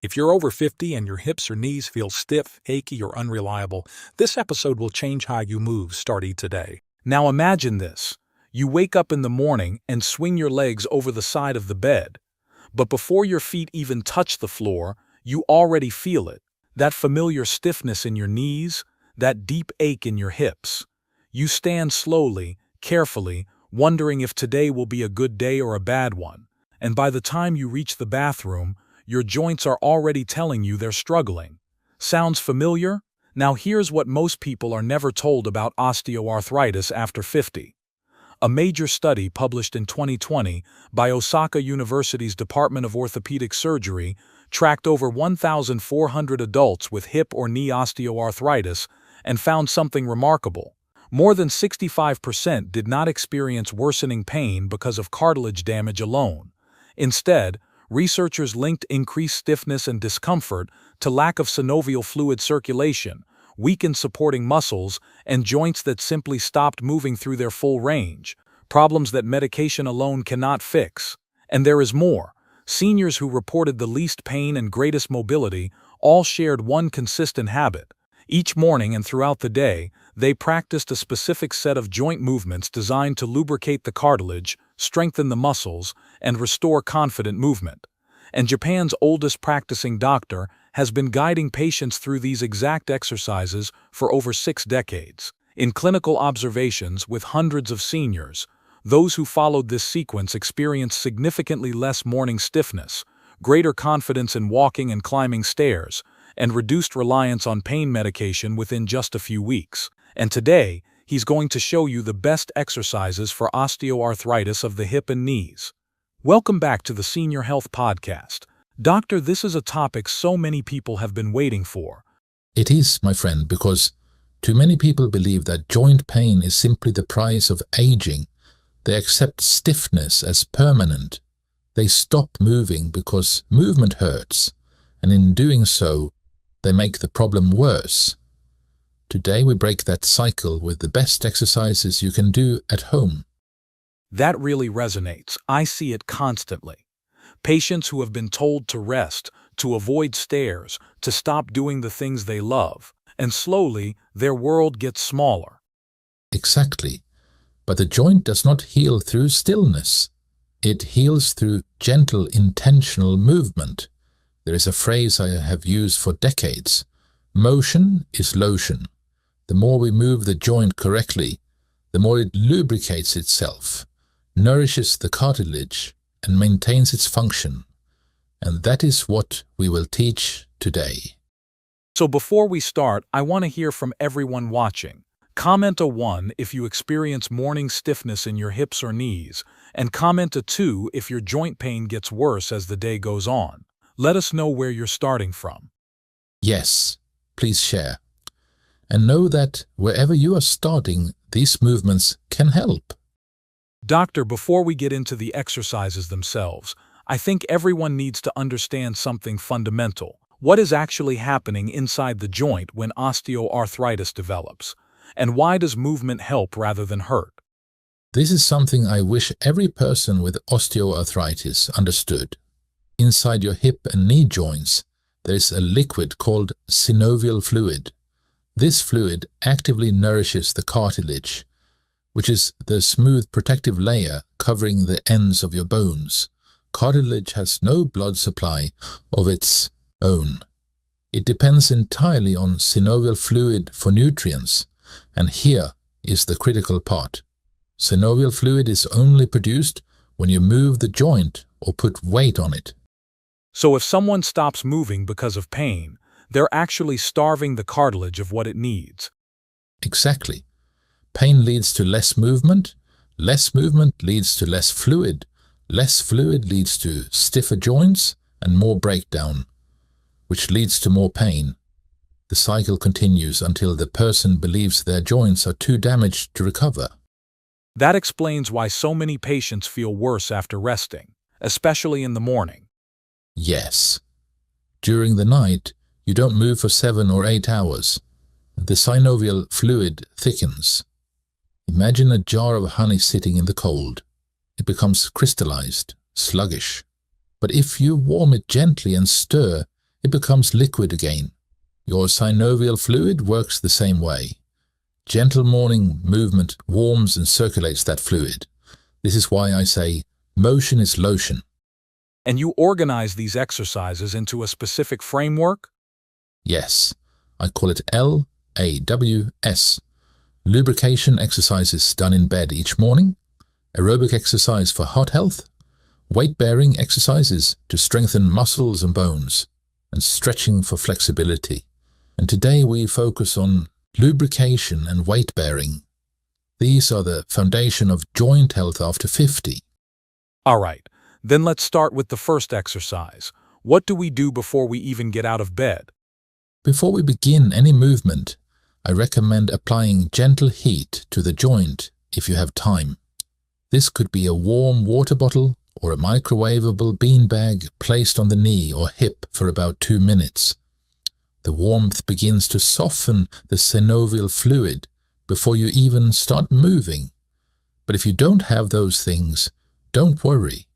If you're over 50 and your hips or knees feel stiff, achy, or unreliable, this episode will change how you move starting today. Now imagine this. You wake up in the morning and swing your legs over the side of the bed. But before your feet even touch the floor, you already feel it. That familiar stiffness in your knees, that deep ache in your hips. You stand slowly, carefully, wondering if today will be a good day or a bad one. And by the time you reach the bathroom, your joints are already telling you they're struggling. Sounds familiar? Now here's what most people are never told about osteoarthritis after 50. A major study published in 2020 by Osaka University's Department of Orthopedic Surgery tracked over 1,400 adults with hip or knee osteoarthritis and found something remarkable. More than 65% did not experience worsening pain because of cartilage damage alone. Instead, researchers linked increased stiffness and discomfort to lack of synovial fluid circulation, weakened supporting muscles, and joints that simply stopped moving through their full range, problems that medication alone cannot fix. And there is more. Seniors who reported the least pain and greatest mobility all shared one consistent habit. Each morning and throughout the day, they practiced a specific set of joint movements designed to lubricate the cartilage, strengthen the muscles, and restore confident movement. And Japan's oldest practicing doctor has been guiding patients through these exact exercises for over 6 decades. In clinical observations with hundreds of seniors, those who followed this sequence experienced significantly less morning stiffness, greater confidence in walking and climbing stairs, and reduced reliance on pain medication within just a few weeks. And today, he's going to show you the best exercises for osteoarthritis of the hip and knees. Welcome back to the Senior Health Podcast. Doctor, this is a topic so many people have been waiting for. It is, my friend, because too many people believe that joint pain is simply the price of aging. They accept stiffness as permanent. They stop moving because movement hurts, and in doing so, they make the problem worse. Today we break that cycle with the best exercises you can do at home. That really resonates. I see it constantly. Patients who have been told to rest, to avoid stairs, to stop doing the things they love, and slowly their world gets smaller. Exactly. But the joint does not heal through stillness. It heals through gentle, intentional movement. There is a phrase I have used for decades. Motion is lotion. The more we move the joint correctly, the more it lubricates itself, nourishes the cartilage, and maintains its function. And that is what we will teach today. So before we start, I want to hear from everyone watching. Comment a 1 if you experience morning stiffness in your hips or knees, and comment a 2 if your joint pain gets worse as the day goes on. Let us know where you're starting from. Yes, please share. And know that wherever you are starting, these movements can help. Doctor, before we get into the exercises themselves, I think everyone needs to understand something fundamental. What is actually happening inside the joint when osteoarthritis develops? And why does movement help rather than hurt? This is something I wish every person with osteoarthritis understood. Inside your hip and knee joints, there is a liquid called synovial fluid. This fluid actively nourishes the cartilage, which is the smooth protective layer covering the ends of your bones. Cartilage has no blood supply of its own. It depends entirely on synovial fluid for nutrients, and here is the critical part. Synovial fluid is only produced when you move the joint or put weight on it. So if someone stops moving because of pain, they're actually starving the cartilage of what it needs. Exactly. Pain leads to less movement leads to less fluid leads to stiffer joints and more breakdown, which leads to more pain. The cycle continues until the person believes their joints are too damaged to recover. That explains why so many patients feel worse after resting, especially in the morning. Yes. During the night, you don't move for 7 or 8 hours. The synovial fluid thickens. Imagine a jar of honey sitting in the cold. It becomes crystallized, sluggish. But if you warm it gently and stir, it becomes liquid again. Your synovial fluid works the same way. Gentle morning movement warms and circulates that fluid. This is why I say motion is lotion. And you organize these exercises into a specific framework? Yes, I call it LAWS. Lubrication exercises done in bed each morning, aerobic exercise for heart health, weight-bearing exercises to strengthen muscles and bones, and stretching for flexibility. And today we focus on lubrication and weight-bearing. These are the foundation of joint health after 50. All right, then let's start with the first exercise. What do we do before we even get out of bed? Before we begin any movement, I recommend applying gentle heat to the joint if you have time. This could be a warm water bottle or a microwavable beanbag placed on the knee or hip for about 2 minutes. The warmth begins to soften the synovial fluid before you even start moving. But if you don't have those things, don't worry.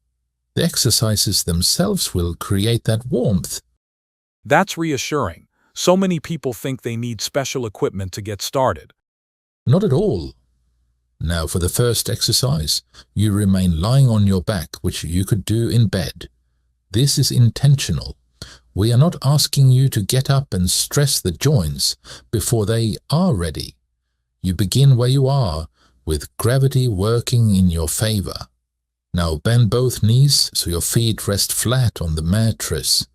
The exercises themselves will create that warmth. That's reassuring. So many people think they need special equipment to get started. Not at all. Now for the first exercise, you remain lying on your back, which you could do in bed. This is intentional. We are not asking you to get up and stress the joints before they are ready. You begin where you are, with gravity working in your favor. Now bend both knees so your feet rest flat on the mattress.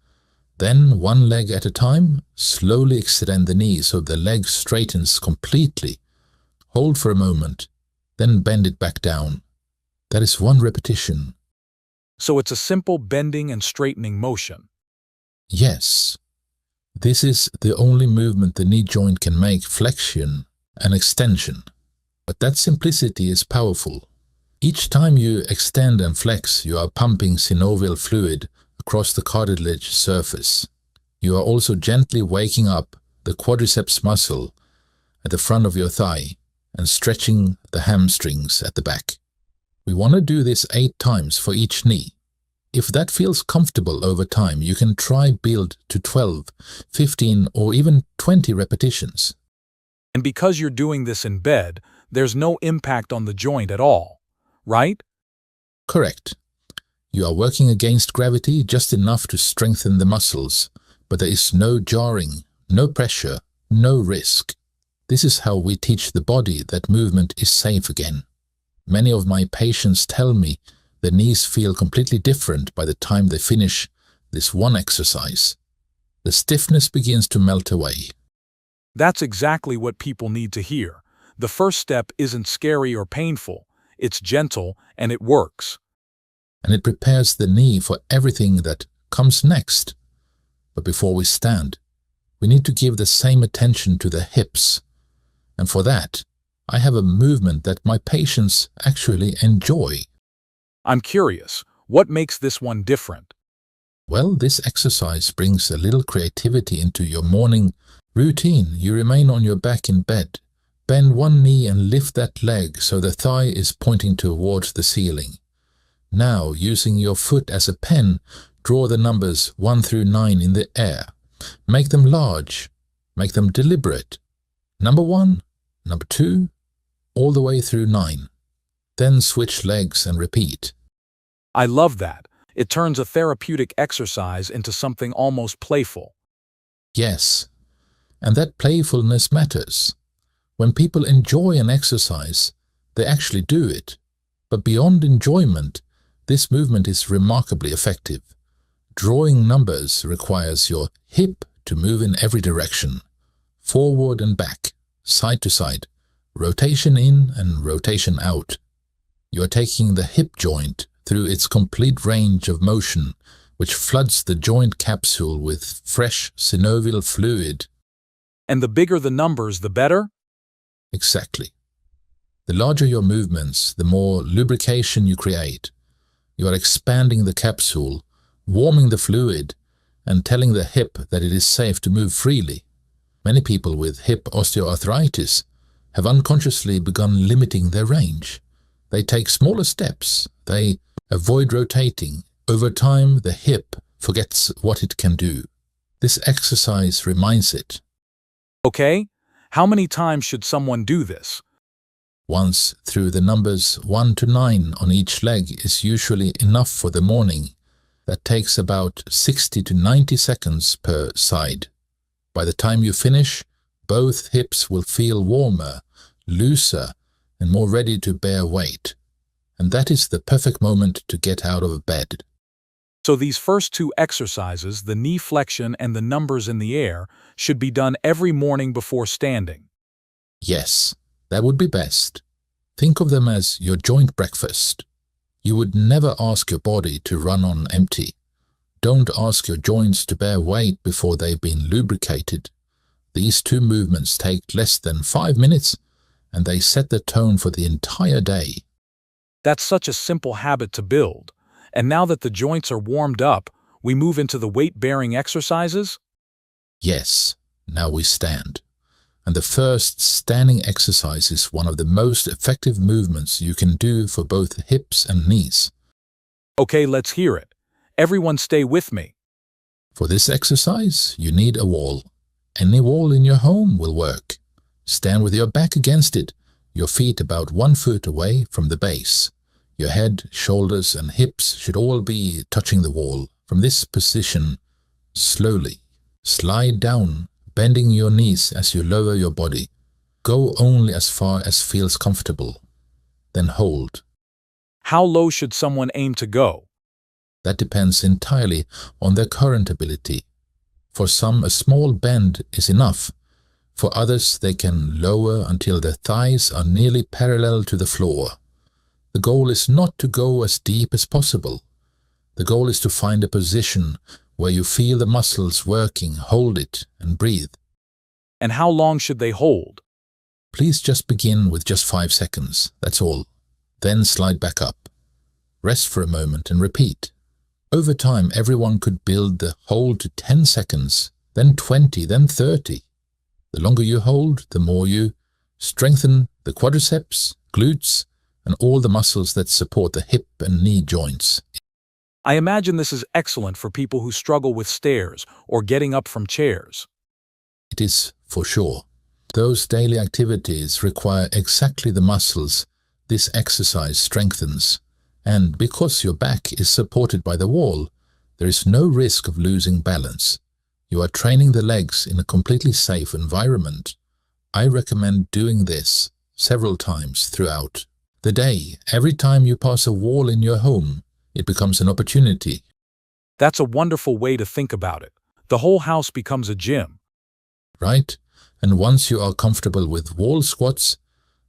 Then, one leg at a time, slowly extend the knee so the leg straightens completely. Hold for a moment, then bend it back down. That is 1 repetition. So it's a simple bending and straightening motion. Yes. This is the only movement the knee joint can make flexion and extension. But that simplicity is powerful. Each time you extend and flex, you are pumping synovial fluid across the cartilage surface. You are also gently waking up the quadriceps muscle at the front of your thigh and stretching the hamstrings at the back. We want to do this 8 times for each knee. If that feels comfortable over time, you can try build to 12, 15 or even 20 repetitions. And because you're doing this in bed, there's no impact on the joint at all, right? Correct. You are working against gravity just enough to strengthen the muscles, but there is no jarring, no pressure, no risk. This is how we teach the body that movement is safe again. Many of my patients tell me their knees feel completely different by the time they finish this one exercise. The stiffness begins to melt away. That's exactly what people need to hear. The first step isn't scary or painful. It's gentle and it works. And it prepares the knee for everything that comes next. But before we stand, we need to give the same attention to the hips. And for that, I have a movement that my patients actually enjoy. I'm curious, what makes this one different? Well, this exercise brings a little creativity into your morning routine. You remain on your back in bed. Bend one knee and lift that leg so the thigh is pointing towards the ceiling. Now, using your foot as a pen, draw the numbers 1 through 9 in the air. Make them large. Make them deliberate. Number 1, number 2, all the way through 9. Then switch legs and repeat. I love that. It turns a therapeutic exercise into something almost playful. Yes, and that playfulness matters. When people enjoy an exercise, they actually do it. But beyond enjoyment, this movement is remarkably effective. Drawing numbers requires your hip to move in every direction, forward and back, side to side, rotation in and rotation out. You are taking the hip joint through its complete range of motion, which floods the joint capsule with fresh synovial fluid. And the bigger the numbers, the better? Exactly. The larger your movements, the more lubrication you create. You are expanding the capsule, warming the fluid, and telling the hip that it is safe to move freely. Many people with hip osteoarthritis have unconsciously begun limiting their range. They take smaller steps. They avoid rotating. Over time, the hip forgets what it can do. This exercise reminds it. Okay, how many times should someone do this? Once through the numbers 1 to 9 on each leg is usually enough for the morning. That takes about 60 to 90 seconds per side. By the time you finish, both hips will feel warmer, looser, and more ready to bear weight. And that is the perfect moment to get out of bed. So these first two exercises, the knee flexion and the numbers in the air, should be done every morning before standing. Yes, that would be best. Think of them as your joint breakfast. You would never ask your body to run on empty. Don't ask your joints to bear weight before they've been lubricated. These two movements take less than 5 minutes, and they set the tone for the entire day. That's such a simple habit to build. And now that the joints are warmed up, we move into the weight-bearing exercises? Yes, now we stand. And the first standing exercise is one of the most effective movements you can do for both hips and knees. Okay, let's hear it. Everyone stay with me. For this exercise, you need a wall. Any wall in your home will work. Stand with your back against it, your feet about 1 foot away from the base. Your head, shoulders, and hips should all be touching the wall. From this position, slowly slide down, bending your knees as you lower your body. Go only as far as feels comfortable. Then hold. How low should someone aim to go? That depends entirely on their current ability. For some, a small bend is enough. For others, they can lower until their thighs are nearly parallel to the floor. The goal is not to go as deep as possible. The goal is to find a position where you feel the muscles working, hold it, and breathe. And how long should they hold? Please just begin with just 5 seconds, that's all. Then slide back up. Rest for a moment and repeat. Over time, everyone could build the hold to 10 seconds, then 20, then 30. The longer you hold, the more you strengthen the quadriceps, glutes, and all the muscles that support the hip and knee joints. I imagine this is excellent for people who struggle with stairs or getting up from chairs. It is for sure. Those daily activities require exactly the muscles this exercise strengthens. And because your back is supported by the wall, there is no risk of losing balance. You are training the legs in a completely safe environment. I recommend doing this several times throughout the day. Every time you pass a wall in your home, it becomes an opportunity. That's a wonderful way to think about it. The whole house becomes a gym. Right? And once you are comfortable with wall squats,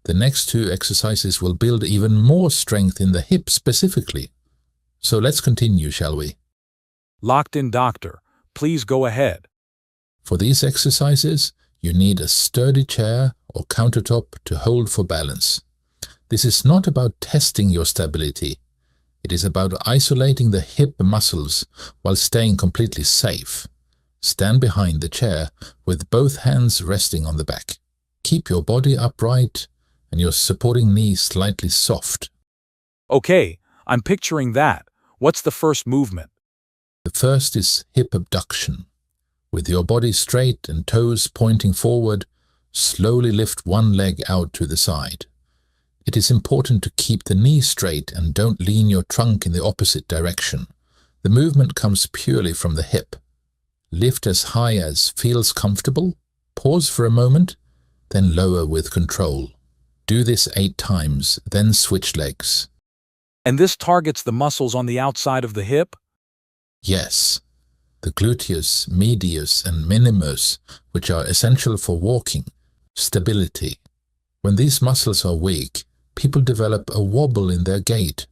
the next two exercises will build even more strength in the hip specifically. So let's continue, shall we? Locked in, doctor. Please go ahead. For these exercises, you need a sturdy chair or countertop to hold for balance. This is not about testing your stability. It is about isolating the hip muscles while staying completely safe. Stand behind the chair with both hands resting on the back. Keep your body upright and your supporting knees slightly soft. Okay, I'm picturing that. What's the first movement? The first is hip abduction. With your body straight and toes pointing forward, slowly lift one leg out to the side. It is important to keep the knee straight and don't lean your trunk in the opposite direction. The movement comes purely from the hip. Lift as high as feels comfortable, pause for a moment, then lower with control. Do this 8 times, then switch legs. And this targets the muscles on the outside of the hip? Yes, the gluteus, medius, and minimus, which are essential for walking, stability. When these muscles are weak, people develop a wobble in their gait.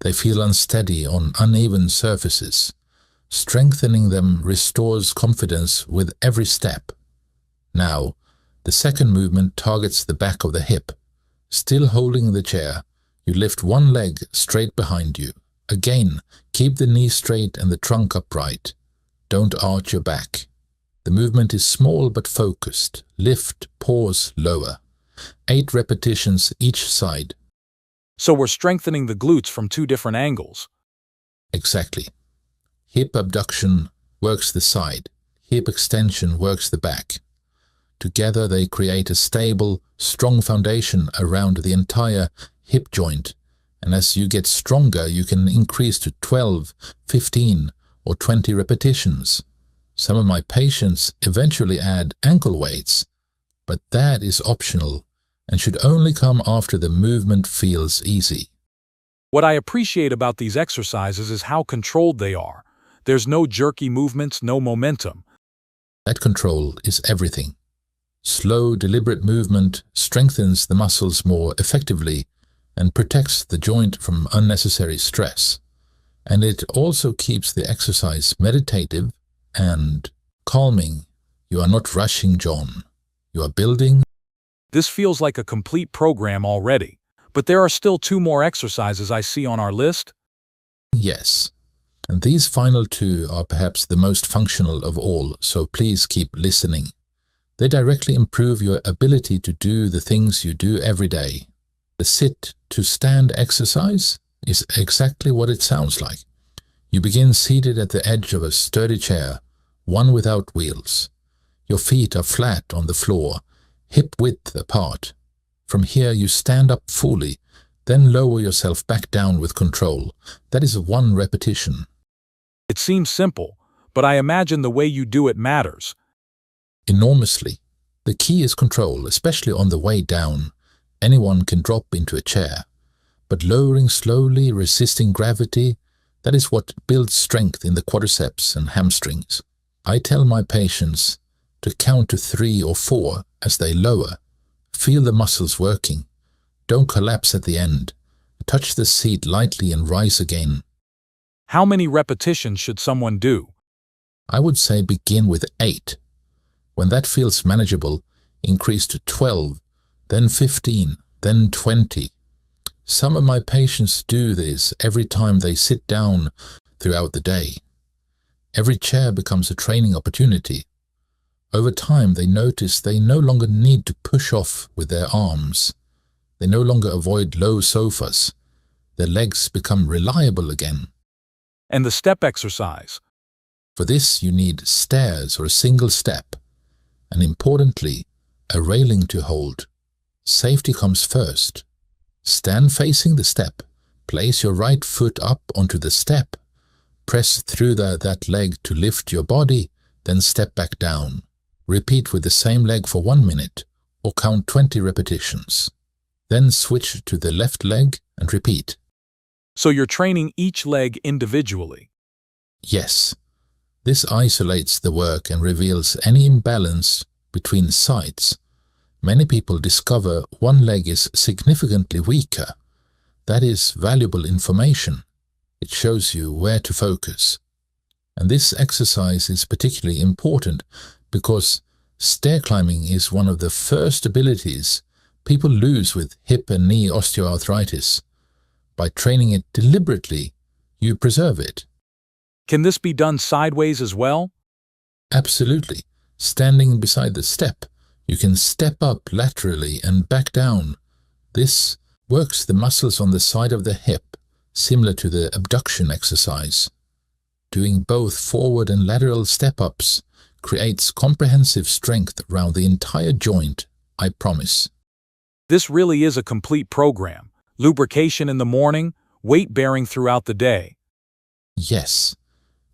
They feel unsteady on uneven surfaces. Strengthening them restores confidence with every step. Now, the second movement targets the back of the hip. Still holding the chair, you lift one leg straight behind you. Again, keep the knee straight and the trunk upright. Don't arch your back. The movement is small but focused. Lift, pause, lower. 8 repetitions each side. So we're strengthening the glutes from 2 different angles. Exactly. Hip abduction works the side. hip extension works the back. Together they create a stable, strong foundation around the entire hip joint, and as you get stronger you can increase to 12, 15 or 20 repetitions. Some of my patients eventually add ankle weights, but that is optional and should only come after the movement feels easy. What I appreciate about these exercises is how controlled they are. There's no jerky movements, no momentum. That control is everything. Slow, deliberate movement strengthens the muscles more effectively and protects the joint from unnecessary stress. And it also keeps the exercise meditative and calming. You are not rushing, John. You are building. This feels like a complete program already. But there are still 2 more exercises I see on our list. Yes. And these final 2 are perhaps the most functional of all, so please keep listening. They directly improve your ability to do the things you do every day. The sit-to-stand exercise is exactly what it sounds like. You begin seated at the edge of a sturdy chair, one without wheels. Your feet are flat on the floor, hip-width apart. From here you stand up fully, then lower yourself back down with control. That is 1 repetition. It seems simple, but I imagine the way you do it matters. Enormously. The key is control, especially on the way down. Anyone can drop into a chair. But lowering slowly, resisting gravity, that is what builds strength in the quadriceps and hamstrings. I tell my patients to count to 3 or 4 as they lower. Feel the muscles working. Don't collapse at the end. Touch the seat lightly and rise again. How many repetitions should someone do? I would say begin with 8. When that feels manageable, increase to 12, then 15, then 20. Some of my patients do this every time they sit down throughout the day. Every chair becomes a training opportunity. Over time, they notice they no longer need to push off with their arms. They no longer avoid low sofas. Their legs become reliable again. And the step exercise? For this, you need stairs or a single step. And importantly, a railing to hold. Safety comes first. Stand facing the step. Place your right foot up onto the step. Press through that leg to lift your body, then step back down. Repeat with the same leg for 1 minute, or count 20 repetitions. Then switch to the left leg and repeat. So you're training each leg individually? Yes. This isolates the work and reveals any imbalance between sides. Many people discover one leg is significantly weaker. That is valuable information. It shows you where to focus. And this exercise is particularly important because stair climbing is one of the first abilities people lose with hip and knee osteoarthritis. By training it deliberately, you preserve it. Can this be done sideways as well? Absolutely. Standing beside the step, you can step up laterally and back down. This works the muscles on the side of the hip, similar to the abduction exercise. Doing both forward and lateral step-ups creates comprehensive strength around the entire joint, I promise. This really is a complete program. Lubrication in the morning, weight bearing throughout the day. Yes,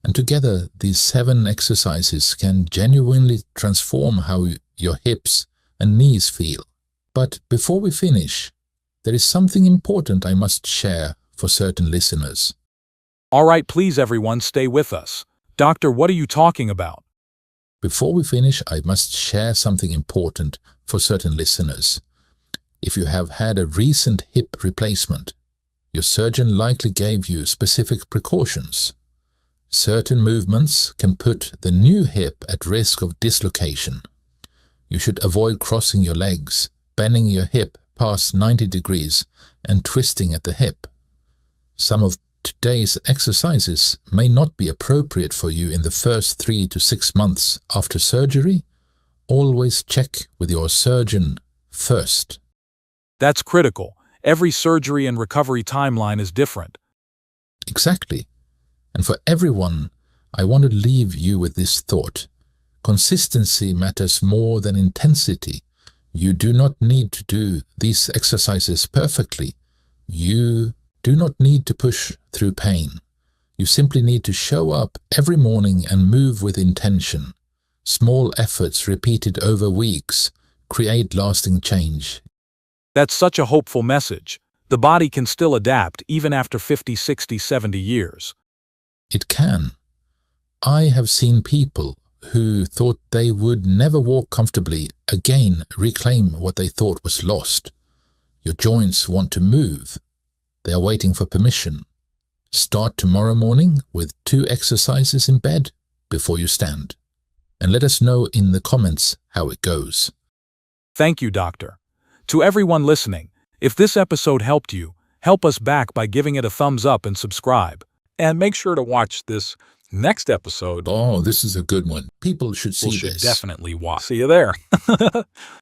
and together these 7 exercises can genuinely transform how your hips and knees feel. But before we finish, there is something important I must share for certain listeners. All right, please everyone, stay with us. Doctor, what are you talking about? Before we finish, I must share something important for certain listeners. If you have had a recent hip replacement, your surgeon likely gave you specific precautions. Certain movements can put the new hip at risk of dislocation. You should avoid crossing your legs, bending your hip past 90 degrees, and twisting at the hip. Some of today's exercises may not be appropriate for you in the first 3 to 6 months after surgery. Always check with your surgeon first. That's critical. Every surgery and recovery timeline is different. Exactly. And for everyone, I want to leave you with this thought. Consistency matters more than intensity. You do not need to do these exercises perfectly. You do not need to push through pain. You simply need to show up every morning and move with intention. Small efforts repeated over weeks create lasting change. That's such a hopeful message. The body can still adapt even after 50, 60, 70 years. It can. I have seen people who thought they would never walk comfortably again reclaim what they thought was lost. Your joints want to move. They are waiting for permission. Start tomorrow morning with 2 exercises in bed before you stand. And let us know in the comments how it goes. Thank you, Doctor. To everyone listening, if this episode helped you, help us back by giving it a thumbs up and subscribe. And make sure to watch this next episode. Oh, this is a good one. People should see People should this. definitely watch. See you there.